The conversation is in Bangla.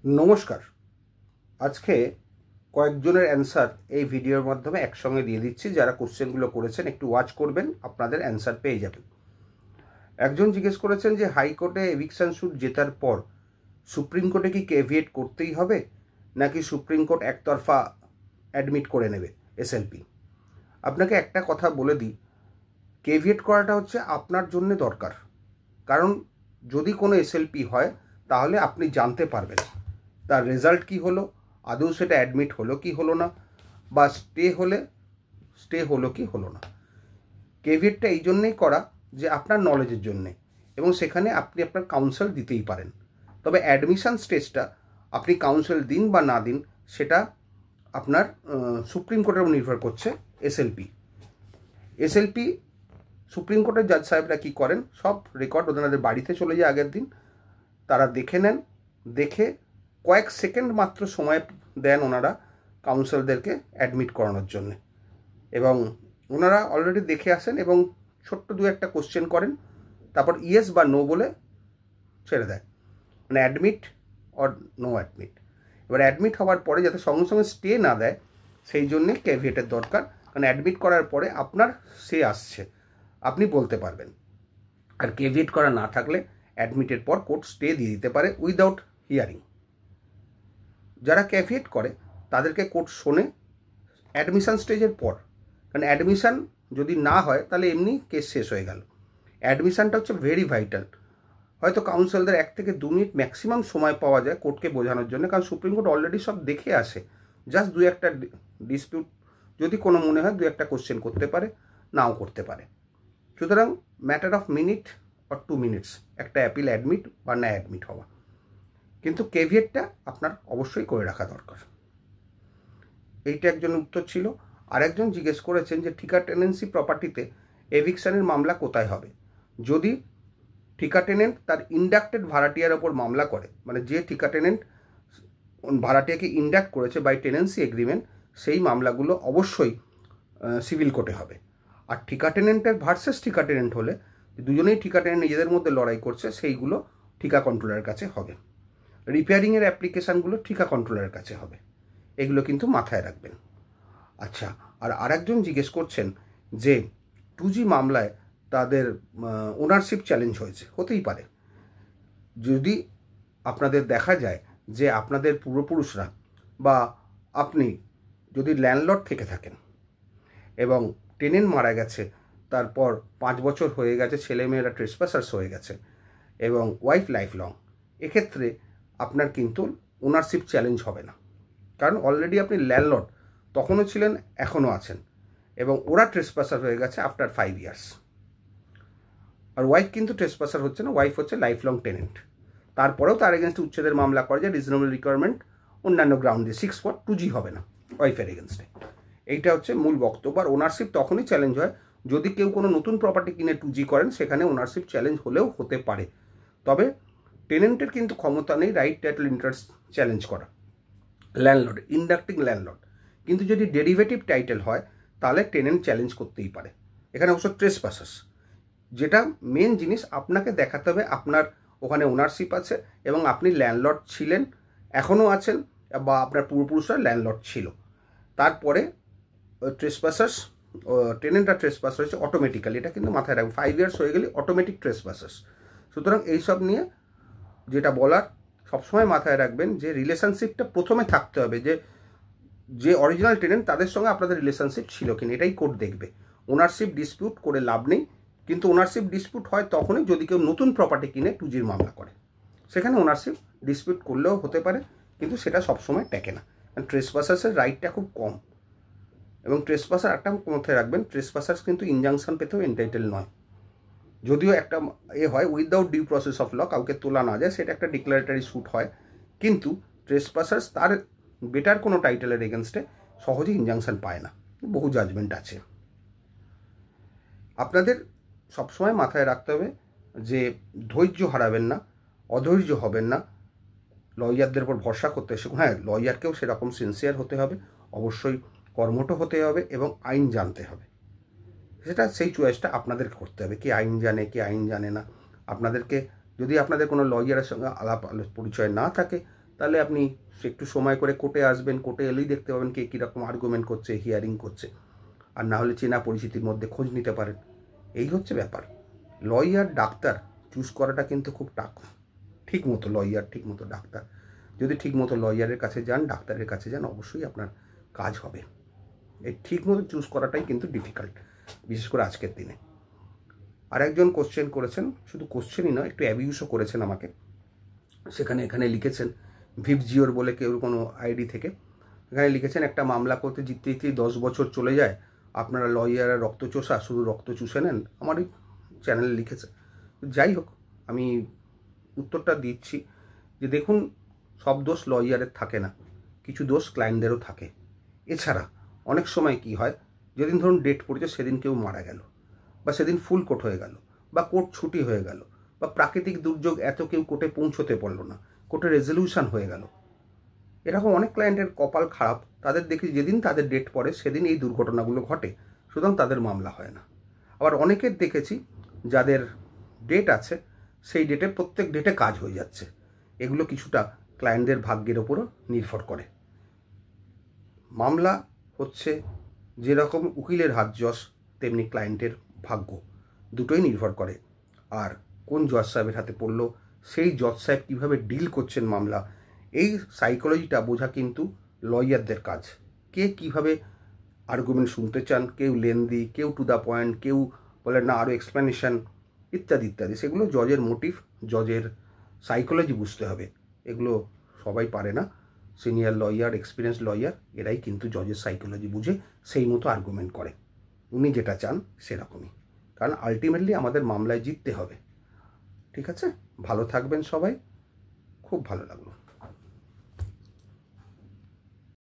নমস্কার। আজকে কয়েকজনের অ্যান্সার এই ভিডিওর মাধ্যমে একসঙ্গে দিয়ে দিচ্ছি। যারা কোশ্চেনগুলো করেছেন একটু ওয়াচ করবেন, আপনাদের অ্যান্সার পেয়ে যাবেন। একজন জিজ্ঞেস করেছেন যে হাইকোর্টে এভিকশন স্যুট জেতার পর সুপ্রিম কোর্টে কি কেভিয়েট করতেই হবে, নাকি সুপ্রিম কোর্ট একতরফা অ্যাডমিট করে নেবে এসএলপি। আপনাকে একটা কথা বলে দিই, কেভিয়েট করাটা হচ্ছে আপনার জন্য দরকার। কারণ যদি কোনো এসএলপি হয় তাহলে আপনি জানতে পারবেন তার রেজাল্ট কি হলো, আদৌ সেটা অ্যাডমিট হলো কি হলো না, বা স্টে হলো কি হলো না। কেভিয়েটটা এই জন্যেই করা যে আপনার নলেজের জন্যে, এবং সেখানে আপনি আপনার কাউন্সেল দিতেই পারেন। তবে অ্যাডমিশন স্টেজটা আপনি কাউন্সেল দিন বা না দিন সেটা আপনার সুপ্রিম কোর্টের উপর নির্ভর করছে। এসএলপি সুপ্রিম কোর্টের জাজ সাহেবরা কী করেন, সব রেকর্ড ওনাদের বাড়িতে চলে যায় আগের দিন, তারা দেখে নেন, দেখে কয়েক সেকেন্ড মাত্র সময় দেন ওনারা কাউন্সিলরদেরকে অ্যাডমিট করানোর জন্য, এবং ওনারা অলরেডি দেখে আসেন এবং ছোট্ট দু একটা কোশ্চেন করেন, তারপর ইয়েস বা নো বলে ছেড়ে দেয়, মানে অ্যাডমিট অর নো অ্যাডমিট। এবার অ্যাডমিট হওয়ার পরে যাতে সঙ্গে সঙ্গে স্টে না দেয় সেই জন্যে ক্যাভিয়েটের দরকার। কারণ অ্যাডমিট করার পরে আপনার সে আসছে, আপনি বলতে পারবেন। আর ক্যাভিয়েট করা না থাকলে অ্যাডমিটের পর কোর্ট স্টে দিয়ে দিতে পারে উইদাউট হিয়ারিং। যারা ক্যাভিয়েট করে তাদেরকে কোর্ট শোনে অ্যাডমিশন স্টেজের পর, কারণ অ্যাডমিশন যদি না হয় তাহলে এমনি কেস শেষ হয়ে গেল। অ্যাডমিশনটা হচ্ছে ভেরি ভাইটাল। হয়তো কাউন্সিলদের 1 থেকে 2 মিনিট ম্যাক্সিমাম সময় পাওয়া যায় কোর্টকে বোঝানোর জন্য, কারণ সুপ্রিম কোর্ট অলরেডি সব দেখে আসে। জাস্ট 2-1টা ডিসপিউট যদি কোনো মনে হয় 2-1টা কোশ্চেন করতে পারে, নাও করতে পারে। সুতরাং matter of minute or 2 minutes একটা অ্যাপিল অ্যাডমিট বা না অ্যাডমিট হওয়া। কিন্তু কেভিয়েটটা আপনার অবশ্যই করে রাখা দরকার। এইটা একজন উত্তর ছিল। আরেকজন জিজ্ঞেস করেছেন যে ঠিকা টেনেন্সি প্রপার্টিতে এভিকশনের মামলা কোথায় হবে। যদি ঠিকা টেনেন্ট তার ইন্ডাক্টেড ভাড়াটিয়ার ওপর মামলা করে, মানে যে ঠিকা টেনেন্ট ভাড়াটিয়াকে ইন্ডাক্ট করেছে বাই টেনেন্সি এগ্রিমেন্ট, সেই মামলাগুলো অবশ্যই সিভিল কোর্টে হবে। আর ঠিকা টেনেন্টের ভার্সেস ঠিকা টেনেন্ট হলে, দুজনেই ঠিকা টেনেন্ট নিজেদের মধ্যে লড়াই করছে, সেইগুলো ঠিকা কন্ট্রোলারের কাছে হবে। রিপেয়ারিংয়ের অ্যাপ্লিকেশানগুলো ঠিকা কন্ট্রোলারের কাছে হবে। এগুলো কিন্তু মাথায় রাখবেন। আচ্ছা, আর আরেকজন জিজ্ঞেস করছেন যে 2G মামলায় তাদের ওনারশিপ চ্যালেঞ্জ হয়েছে। হতেই পারে, যদি আপনাদের দেখা যায় যে আপনাদের পূর্বপুরুষরা বা আপনি যদি ল্যান্ডলর্ড থেকে থাকেন এবং টেনেন্ট মারা গেছে, তারপর 5 বছর হয়ে গেছে, ছেলেমেয়েরা ট্রেসপাসার্স হয়ে গেছে এবং ওয়াইফ লাইফ লং, এক্ষেত্রে আপনার কিন্তু ওনারশিপ চ্যালেঞ্জ হবে না। কারণ অলরেডি আপনি ল্যান্ডলর্ড তখনও ছিলেন, এখনও আছেন, এবং ওরা ট্রেসপাসার হয়ে গেছে আফটার 5 ইয়ার্স। আর ওয়াইফ কিন্তু ট্রেসপাসার হচ্ছে না, ওয়াইফ হচ্ছে লাইফ লং টেনেন্ট। তারপরেও তার এগেনস্টে উচ্ছেদের মামলা করে যে রিজনেবল রিকোয়ারমেন্ট অন্যান্য গ্রাউন্ডে 6 ফর 2G হবে না ওয়াইফের এগেনস্টে। এইটা হচ্ছে মূল বক্তব্য। আর ওনারশিপ তখনই চ্যালেঞ্জ হয় যদি কেউ কোনো নতুন প্রপার্টি কিনে 2G করেন, সেখানে ওনারশিপ চ্যালেঞ্জ হলেও হতে পারে। তবে টেনেন্টের কিন্তু ক্ষমতা নেই রাইট টাইটেল ইন্টারেস্ট চ্যালেঞ্জ করা, ল্যান্ডলর্ড ইন্ডাক্টিং ল্যান্ডলর্ড। কিন্তু যদি ডেরিভেটিভ টাইটেল হয় তাহলে টেনেন্ট চ্যালেঞ্জ করতেই পারে। এখানে অবশ্য ট্রেসপাসার্স, যেটা মেন জিনিস আপনাকে দেখাতে হবে আপনার ওখানে ওনারশিপ আছে এবং আপনি ল্যান্ডলর্ড ছিলেন, এখনও আছেন, বা আপনার পূর্বপুরুষরা ল্যান্ডলর্ড ছিল। তারপরে ট্রেসপাসার্স, টেনেন্ট আর ট্রেসপাসার হচ্ছে অটোমেটিক্যালি, এটা কিন্তু মাথায় রাখবেন, 5 ইয়ার্স হয়ে গেলে অটোমেটিক ট্রেসপাসার্স। সুতরাং এইসব নিয়ে যেটা বলার, সবসময় মাথায় রাখবেন যে রিলেশনশিপটা প্রথমে থাকতে হবে, যে অরিজিনাল টেনেন্ট তাদের সঙ্গে আপনাদের রিলেশনশিপ ছিল কিনা, এটাই কোর্ট দেখবে। ওনারশিপ ডিসপিউট করে লাভ নেই। কিন্তু ওনারশিপ ডিসপিউট হয় তখনই যদি কেউ নতুন প্রপার্টি কিনে 2Gর মামলা করে, সেখানে ওনারশিপ ডিসপিউট করলেও হতে পারে, কিন্তু সেটা সবসময় টেকে না। কারণ ট্রেসপাসার্সের রাইটটা খুব কম, এবং ট্রেসপাসার একটা মাথায় রাখবেন, ট্রেসপাসার্স কিন্তু ইনজাংশন পেতেও এন্টাইটেল নয়। যদিও একটা হয় without due process of law, কাউকে তোলা না যায়, সেটা একটা ডিক্লারেটরি স্যুট হয়, কিন্তু ট্রেসপাসার্স তার বেটার কোনো টাইটেলের এগেনস্টে সহজে ইনজাংশন পায় না, বহু জাজমেন্ট আছে। আপনাদের সবসময় মাথায় রাখতে হবে যে ধৈর্য হারাবেন না, অধৈর্য হবেন না, লয়ারদের উপর ভরসা করতে শিখুন। হ্যাঁ, লয়ারকেও সেরকম সিনসিয়ার হতে হবে, অবশ্যই কর্মঠ হতে হবে এবং আইন জানতে হবে। সেটা সেই চয়েসটা আপনাদের করতে হবে, কি আইন জানে কি আইন জানে না। আপনাদেরকে যদি আপনাদের কোনো লয়ারের সঙ্গে আলাপ পরিচয় না থাকে, তাহলে আপনি একটু সময় করে কোর্টে আসবেন, কোর্টে এলেই দেখতে পাবেন কে কীরকম আর্গুমেন্ট করছে, হিয়ারিং করছে। আর না হলে চেনা পরিচিতির মধ্যে খোঁজ নিতে পারেন। এই হচ্ছে ব্যাপার। লয়ার ডাক্তার চুজ করাটা কিন্তু খুব টাফ। ঠিক মতো লয়ার, ঠিক মতো ডাক্তার, যদি ঠিক মতো লয়ারের কাছে যান, ডাক্তারের কাছে যান, অবশ্যই আপনার কাজ হবে। এই ঠিক মতো চুজ করাটাই কিন্তু ডিফিকাল্ট, বিশেষ করে আজকের দিনে। আর একজন কোশ্চেন করেছেন, শুধু কোশ্চেনই নয়, একটু অ্যাবিউসও করেছেন আমাকে। এখানে লিখেছেন ভিপজিওর বলে কেউ কোনো আইডি থেকে, এখানে লিখেছেন একটা মামলা করতে জিততে জিততেই 10 বছর চলে যায়, আপনারা লয়াররা রক্তচোষা, শুধু রক্ত চুষে নেন, আমার এই চ্যানেলে লিখেছে। যাই হোক, আমি উত্তরটা দিচ্ছি যে দেখুন, সব দোষ লয়ারের থাকে না, কিছু দোষ ক্লায়েন্টদেরও থাকে। এছাড়া অনেক সময় কি হয়, যেদিন ধরুন ডেট পড়েছে সেদিন কেউ মারা গেল, বা সেদিন ফুল কোর্ট হয়ে গেল, বা কোর্ট ছুটি হয়ে গেল, বা প্রাকৃতিক দুর্যোগ এত কেউ কোর্টে পৌঁছতে পারলো না, কোর্টে রেজলিউশন হয়ে গেল। এরকম অনেক ক্লায়েন্টের কপাল খারাপ, তাদের দেখি যেদিন তাদের ডেট পড়ে সেদিন এই দুর্ঘটনাগুলো ঘটে, সুতরাং তাদের মামলা হয় না। আবার অনেকের দেখেছি যাদের ডেট আছে সেই ডেটে প্রত্যেক ডেটে কাজ হয়ে যাচ্ছে। এগুলো কিছুটা ক্লায়েন্টদের ভাগ্যের ওপরও নির্ভর করে। মামলা হচ্ছে যেরকম উকিলের হাত যশ, তেমনি ক্লায়েন্টের ভাগ্য, দুটোই নির্ভর করে। আর কোন জজ সাহেবের হাতে পড়লো, সেই জজ সাহেব কীভাবে ডিল করছেন মামলা, এই সাইকোলজিটা বোঝা কিন্তু লয়ারদের কাজ। কে কীভাবে আর্গুমেন্ট শুনতে চান, কেউ লেন্দি, কেউ টু দ্য পয়েন্ট, কেউ বলেন না আরও এক্সপ্লেনেশন, ইত্যাদি ইত্যাদি, সেগুলো জজের মোটিভ, জজের সাইকোলজি বুঝতে হবে। এগুলো সবাই পারে না। সিনিয়র লয়ার, এক্সপিরিয়েন্স লয়ার, এরাই কিন্তু জজের সাইকোলজি বুঝে সেই মতো আর্গুমেন্ট করে। উনি যেটা চান সেরকমই, কারণ আলটিমেটলি আমাদের মামলায় জিততে হবে। ঠিক আছে, ভালো থাকবেন সবাই, খুব ভালো লাগলো।